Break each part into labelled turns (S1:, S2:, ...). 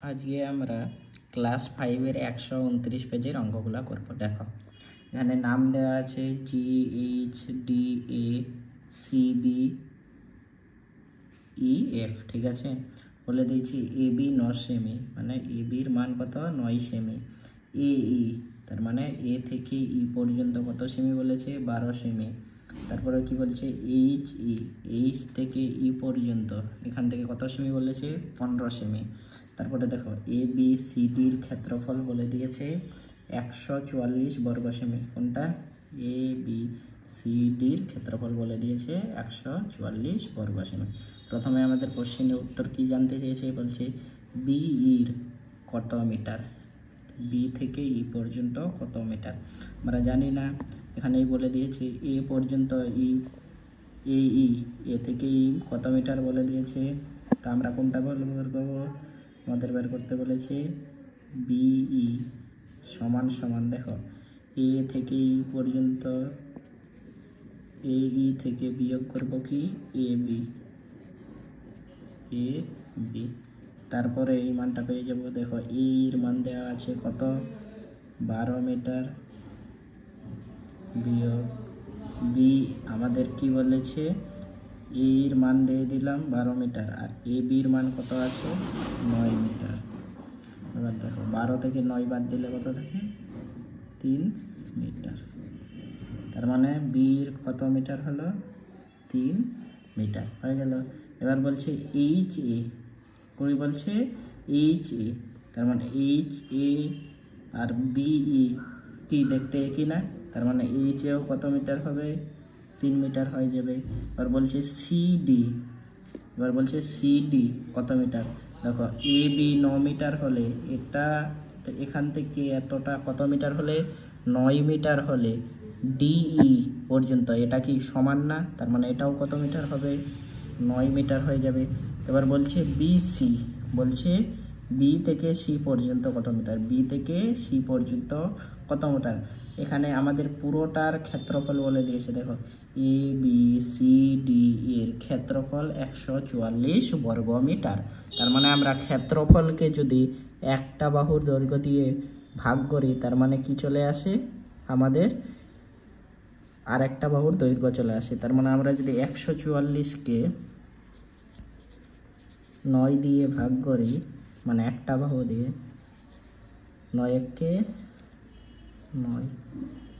S1: আজকে আমরা ক্লাস 5-এর 129 পেজের অঙ্কগুলো করব। দেখো এখানে নাম দেওয়া আছে GHDACBEF, ঠিক আছে। বলে দিয়েছি AB 9 সেমি, মানে EBর মান কত? 9 সেমি। AE তার মানে A থেকে E পর্যন্ত কত সেমি বলেছে? 12 সেমি। তারপরে কি বলছে? HE, H থেকে E পর্যন্ত এখান থেকে কত সেমি বলেছে? 15 সেমি। তারপরে দেখো ABCDর ক্ষেত্রফল বলে দিয়েছে 144 বর্গ সেমি। কোনটা? ABCDর ক্ষেত্রফল বলে দিয়েছে 144 বর্গ সেমি। প্রথমে আমাদের কোশ্চেনের উত্তর কি জানতে চেয়েছে? বলছে BEর কত মিটার, B থেকে E পর্যন্ত কত মিটার। আমরা জানি না, এখানেই বলে দিয়েছে A পর্যন্ত AE, A থেকে E কত মিটার বলে দিয়েছে। তা আমরা কোনটা বের করবো? আমাদের বের করতে বলেছে BE সমান সমান, দেখো A থেকে E পর্যন্ত, AE থেকে বিয়োগ করব কি? AB, তারপরে এই মানটা পেয়ে যাব। দেখো এর মান দেওয়া আছে কত? 12 মিটার, বিয়োগ B আমাদের কি বলেছে? এর মান দিয়ে দিলাম 12 মিটার, আর ABর মান কত আছে? 9 মিটার। এবার দেখো 12 থেকে 9 বাদ দিলে কত থাকে? 3 মিটার। তার মানে বির কত মিটার হলো? 3 মিটার হয়ে গেল। এবার বলছে HA, কই বলছে HA, তার মানে HA আর BE কি দেখতে একই না? তার মানে HAও কত মিটার হবে? 3 মিটার হয়ে যাবে। এবার বলছে CD কত মিটার? দেখো AB 9 মিটার হলে এটা এখান থেকে এতটা কত মিটার হলে? 9 মিটার হলে DE পর্যন্ত এটা কি সমান না? তার মানে এটাও কত মিটার হবে? 9 মিটার হয়ে যাবে। এবার বলছে BC, বলছে B থেকে C পর্যন্ত কত মিটার, B থেকে C পর্যন্ত কত মিটার। এখানে আমাদের পুরোটার ক্ষেত্রফল বলে দিয়েছে। দেখো ABCD এর ক্ষেত্রফল 144 বর্গ মিটার। তার মানে আমরা ক্ষেত্রফলকে যদি একটা বাহুর দৈর্ঘ্য দিয়ে ভাগ করি, তার মানে কি চলে আসে? আমাদের আর একটা বাহুর দৈর্ঘ্য চলে আসে। তার মানে আমরা যদি 144কে 9 দিয়ে ভাগ করি, মানে একটা বাহু দিয়ে, 9 একে 9,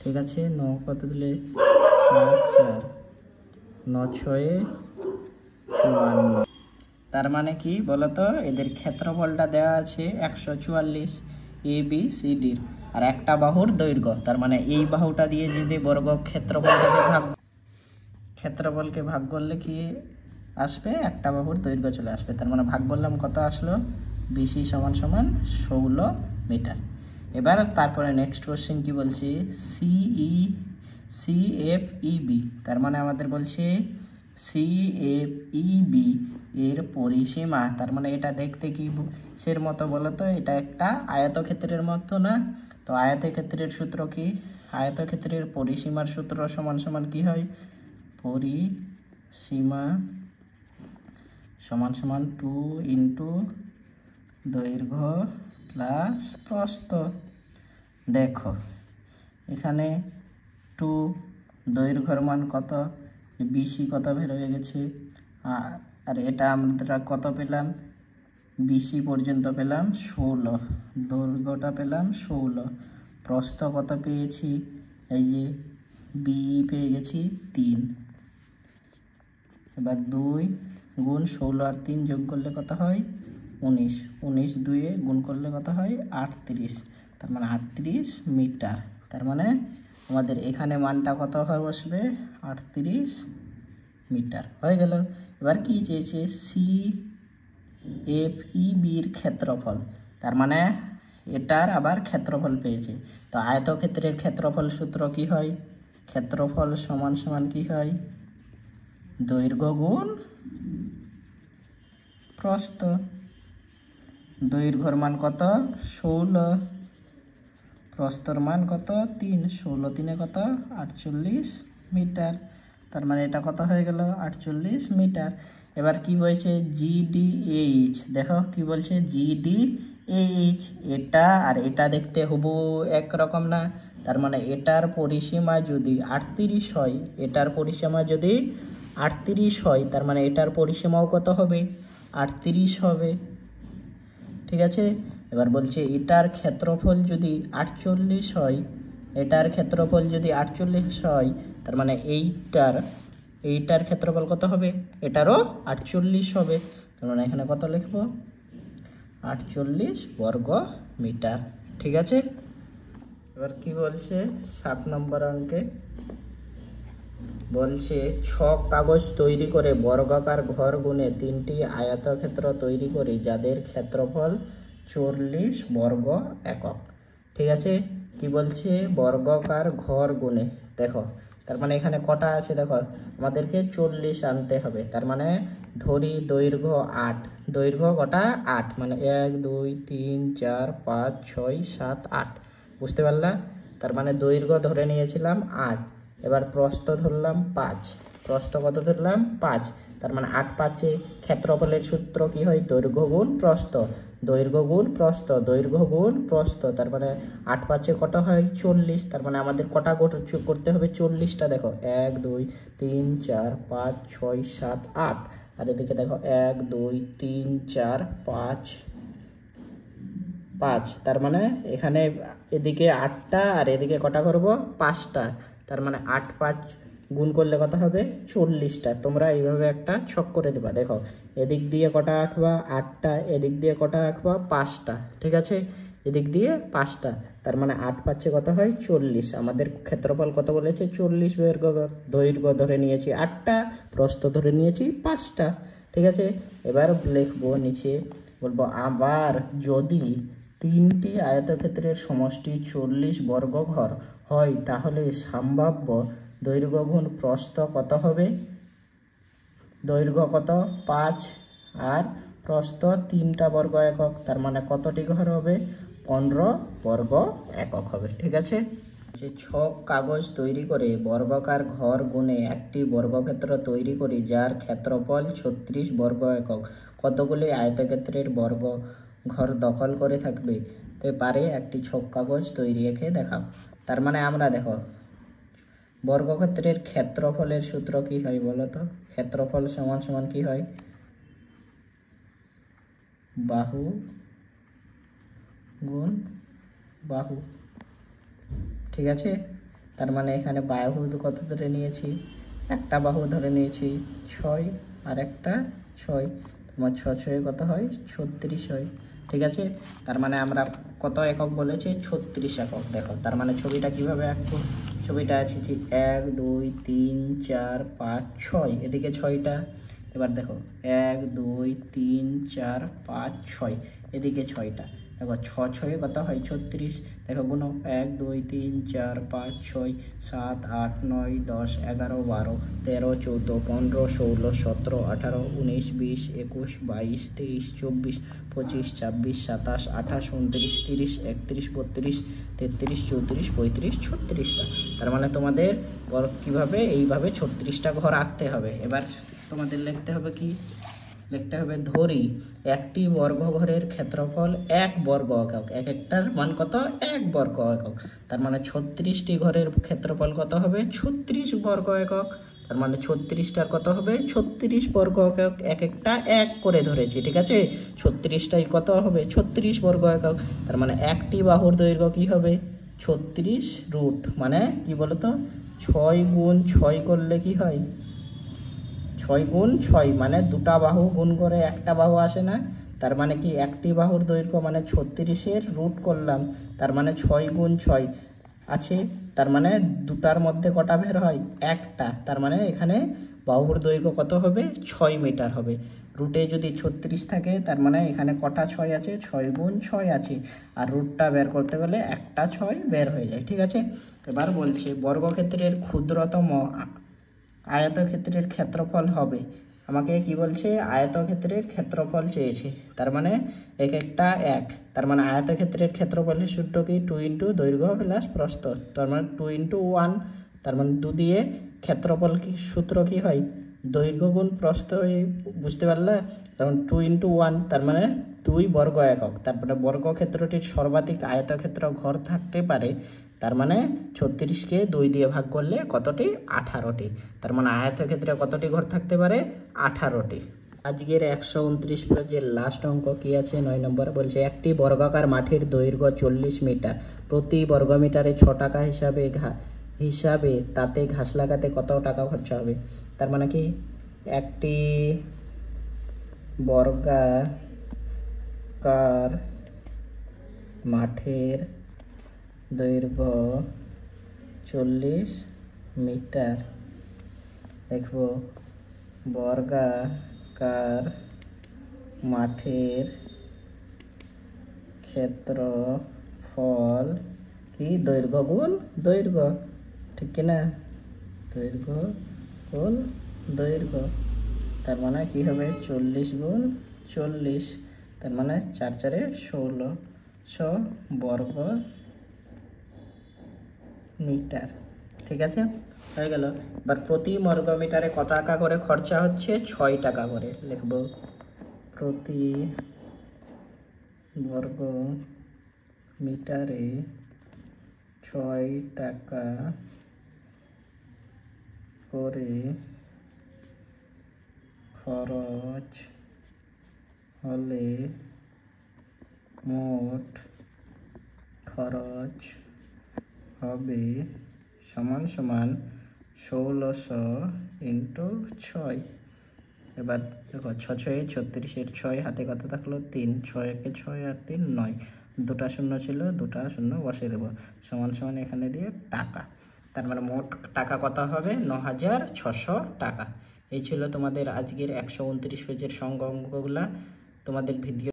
S1: ঠিক আছে। 9 কত দিলে? 4, 9 6 54। তার মানে কি বলতো? এদের ক্ষেত্রফলটা দেওয়া আছে 144 ABCDর, আর একটা বাহুর দৈর্ঘ্য। তার মানে এই বাহুটা দিয়ে যদি বর্গ ক্ষেত্রফলকে ভাগ করলে কি আসবে? একটা বাহুর দৈর্ঘ্য চলে আসবে। তার মানে ভাগ করলাম, কত আসলো? BC সমান সমান 16 মিটার। এবার তারপরে নেক্সট কোশ্চেন কি বলছে? CFEB, তার মানে আমাদের বলছে CFEB এর পরিসীমা। তার মানে এটা দেখতে কি সের মতো বলো তো? এটা একটা আয়তক্ষেত্রের মতো না? তো আয়তক্ষেত্রের সূত্র কি? আয়তক্ষেত্রের পরিসীমার সূত্র সমান সমান কি হয়? পরিসীমা সমান সমান 2 ইন্টু দৈর্ঘ্য প্লাস প্রস্থ। দেখো এখানে 2 দৈর্ঘ্যের মান কত? BC কত বের হয়ে গেছে, আর এটা আমরা কত পেলাম? BC পর্যন্ত পেলাম 16, দৈর্ঘ্যটা পেলাম 16, প্রস্থ কত পেয়েছি? এই যে BE পেয়ে গেছি 3। এবার 2 গুণ 16 আর 3 যোগ করলে কত হয়? 19, 19 2-এ গুণ করলে কত হয়? 38। তার মানে 38 মিটার। তার মানে আমাদের এখানে মানটা কত হয় বসবে? 38 মিটার হয়ে গেল। এবার কি চেয়েছে? CFEBর ক্ষেত্রফল। তার মানে এটার আবার ক্ষেত্রফল পেয়েছে। তো আয়তক্ষেত্রের ক্ষেত্রফল সূত্র কি হয়? ক্ষেত্রফল সমান সমান কি হয়? দৈর্ঘ্য গুণ প্রস্থ। দৈর্ঘ্যর মান কত? 16, প্রস্থর মান কত? 3, 16 3-এ কত? 48 মিটার। তার মানে এটা কত হয়ে গেল? 48 মিটার। এবার কি বলছে? GDH, দেখো কি বলছে? GDH H. এটা আর এটা দেখতে হুবহু একরকম না, তার মানে এটার পরিসীমা যদি 38 হয়, এটার পরিসীমা যদি 38 হয়, তার মানে এটার পরিসীমাও কত হবে? 38 হবে। ঠিক আছে, এবার বলছে এটার ক্ষেত্রফল যদি 48 হয়, এটার ক্ষেত্রফল যদি 48 হয়, তার মানে এইটার ক্ষেত্রফল কত হবে? এটারও 48 হবে। তার মানে এখানে কত লিখবো? 48 বর্গ মিটার। ঠিক আছে, এবার কি বলছে 7 নম্বর অঙ্কে? বলছে ছক কাগজ তৈরি করে বর্গাকার ঘর গুনে 3টি আয়তক্ষেত্র তৈরি করি যাদের ক্ষেত্রফল 40 বর্গ একক। ঠিক আছে, কি বলছে? বর্গাকার ঘর গুনে, দেখো তার মানে এখানে কটা আছে দেখো, আমাদেরকে 40 আনতে হবে। তার মানে ধরি দৈর্ঘ্য 8, দৈর্ঘ্য কটা? 8, মানে 1 2 3 4 5 6 7 8, বুঝতে পারলা? তার মানে দৈর্ঘ্য ধরে নিয়েছিলাম 8, এবার প্রস্থ ধরলাম 5, প্রস্থ কত ধরলাম? 5, তার মানে 8 5 ক্ষেত্রফলের সূত্র কি হয়? দৈর্ঘ্য গুণ প্রস্থ, দৈর্ঘ্য গুণ প্রস্থ, দৈর্ঘ্য গুণ প্রস্থ, তার মানে 8 5 কত হয়? 40। তার মানে আমাদের কটা করতে হবে? 40টা। দেখো 1 2 3 4 5 6 7 8, আর এদিকে দেখো 1 2 3 4 5 5, তার মানে এখানে এদিকে 8টা আর এদিকে কটা করব? 5টা। তার মানে 8 5 গুণ করলে কত হবে? 40টা। তোমরা এইভাবে একটা ছক করে দিবা। দেখো এদিক দিয়ে কটা আঁকবা? 8টা, এদিক দিয়ে কটা আঁকবা? 5টা। ঠিক আছে, এদিক দিয়ে 5টা, তার মানে 8 5 কত হয়? 40। আমাদের ক্ষেত্রফল কত বলেছে? 40 দৈর্ঘ্য ধরে নিয়েছি 8টা, প্রস্থ ধরে নিয়েছি 5টা। ঠিক আছে, এবার লিখবো নিচে, বলবো আবার যদি 3টি আয়তক্ষেত্রের সমষ্টি 40 বর্গঘর হয়, তাহলে সম্ভাব্য দৈর্ঘ্য গুণ প্রস্থ কত হবে? দৈর্ঘ্য কত? 5 আর প্রস্থ 3টা বর্গ একক, তার মানে কতটি ঘর হবে? 15 বর্গ একক হবে। ঠিক আছে, যে ছক কাগজ তৈরি করে বর্গাকার ঘর গুনে একটি বর্গক্ষেত্র তৈরি করি যার ক্ষেত্রফল 36 বর্গ একক, কতগুলি আয়তক্ষেত্রের বর্গ ঘর দখল করে থাকবে তে পারে একটি ছক কাগজ তৈরি এঁকে দেখাও। তার মানে আমরা দেখো বর্গক্ষেত্রের ক্ষেত্রফলের সূত্র কি হয় বলো তো? ক্ষেত্রফল সমান সমান কি হয়? বাহু গুণ বাহু। ঠিক আছে, তার মানে এখানে বাহু কত ধরে নিয়েছি? একটা বাহু ধরে নিয়েছি 6, আর একটা 6, তোমার 6 6 কত হয়? 36 হয়। ঠিক আছে, তার মানে আমরা কত একক বলেছি? 36 একক। দেখো তার মানে ছবিটা কিভাবে আঁকবো? ছবিটা আছে 1 2 3 4 5 6, এদিকে 6টা। এবার দেখো 1 2 3 4 5 6, এদিকে 6টা। দেখো 6 6 কত হয়? 36। দেখো গুনো 1 2 3 4 5 6 7 8 9 10 11 12 13 14 15 16 17 18 19 20 21 22 23 24 25 26 27 28 29 30 31 32 33 34 35 36টা। তার মানে তোমাদের কিভাবে এইভাবে 36টা ঘর আঁকতে হবে। এবার তোমাদের লিখতে হবে কি? লিখতে হবে ধরি একটি বর্গঘরের ক্ষেত্রফল 1 বর্গ একক, এক একটার মান কত? 1 বর্গ একক। তার মানে 36টি ঘরের ক্ষেত্রফল কত হবে? 36 বর্গ একক। তার মানে 36টার কত হবে? 36 বর্গ একক, এক একটা 1 করে ধরেছি। ঠিক আছে, 36টাই কত হবে? 36 বর্গ একক। তার মানে একটি বাহুর দৈর্ঘ্য কি হবে? 36 রুট, মানে কি বলতো? 6 গুণ 6 করলে কি হয়? 6 গুণ 6, মানে দুটা বাহু গুণ করে একটা বাহু আসে না? তার মানে কি একটি বাহুর দৈর্ঘ্য মানে 36-এর রুট করলাম, তার মানে 6 গুণ 6 আছে, তার মানে দুটার মধ্যে কটা বের হয়? একটা। তার মানে এখানে বাহুর দৈর্ঘ্য কত হবে? 6 মিটার হবে। রুটে যদি 36 থাকে, তার মানে এখানে কটা 6 আছে? 6 গুণ 6 আছে, আর রুটটা বের করতে গেলে একটা 6 বের হয়ে যায়। ঠিক আছে, এবার বলছে বর্গক্ষেত্রের ক্ষুদ্রতম আয়তক্ষেত্রের ক্ষেত্রফল হবে। আমাকে কি বলছে? আয়তক্ষেত্রের ক্ষেত্রফল চেয়েছে, তার মানে এক একটা 1, তার মানে আয়তক্ষেত্রের ক্ষেত্রফলের সূত্র কি? 2 ইন্টু দৈর্ঘ্য প্লাস প্রস্থ, তার মানে 2 ইন্টু 1, তার মানে 2 দিয়ে ক্ষেত্রফল কি সূত্র কি হয়? দৈর্ঘ্য গুণ প্রস্থ এই বুঝতে পারলে? তখন 2 × 1 তার মানে 2 বর্গ একক। তারপরে বর্গক্ষেত্রটির সর্বাধিক আয়তক্ষেত্র ঘর থাকতে পারে, তার মানে 36কে 2 দিয়ে ভাগ করলে কতটি? 18টি। তার মানে আয়তক্ষেত্রে কতটি ঘর থাকতে পারে? 18টি। আজকের 129 পেজের লাস্ট অঙ্ক কি আছে? 9 নম্বর বলছে একটি বর্গাকার মাঠের দৈর্ঘ্য 40 মিটার, প্রতি বর্গমিটারে 6 টাকা হিসাবে তাতে ঘাস লাগাতে কত টাকা খরচা হবে? তার মানে কি একটি বর্গাকার মাঠের দৈর্ঘ্য 40 মিটার, দেখব বর্গাকার মাঠের ক্ষেত্রফল কি? দৈর্ঘ্য গুণ দৈর্ঘ্য, ঠিক কিনা? দৈর্ঘ্য গুণ দৈর্ঘ্য, তার মানে কি হবে? 40 গুণ 40, তার মানে 4 × 4 = 1600 বর্গ মিটার। ঠিক আছে, হয়ে গেল। এবার প্রতি বর্গ মিটারে কত টাকা করে খরচা হচ্ছে? 6 টাকা করে। লিখব প্রতি বর্গ মিটারে 6 টাকা করে খরচ হলে মোট খরচ হবে সমান সমান 1600 × 6। এবার দেখো 6 × 6 = 36, 6 হাতে কত থাকলো? 3, 6 × 1 = 6 আর 3 = 9, দুটা শূন্য ছিল, দুটা শূন্য বসিয়ে দেবো, সমান সমান এখানে দিয়ে টাকা। তার মানে মোট টাকা কত হবে? 9600 টাকা। এই ছিল তোমাদের আজকের 129 পেজের অঙ্কগুলা। তোমাদের ভিডিও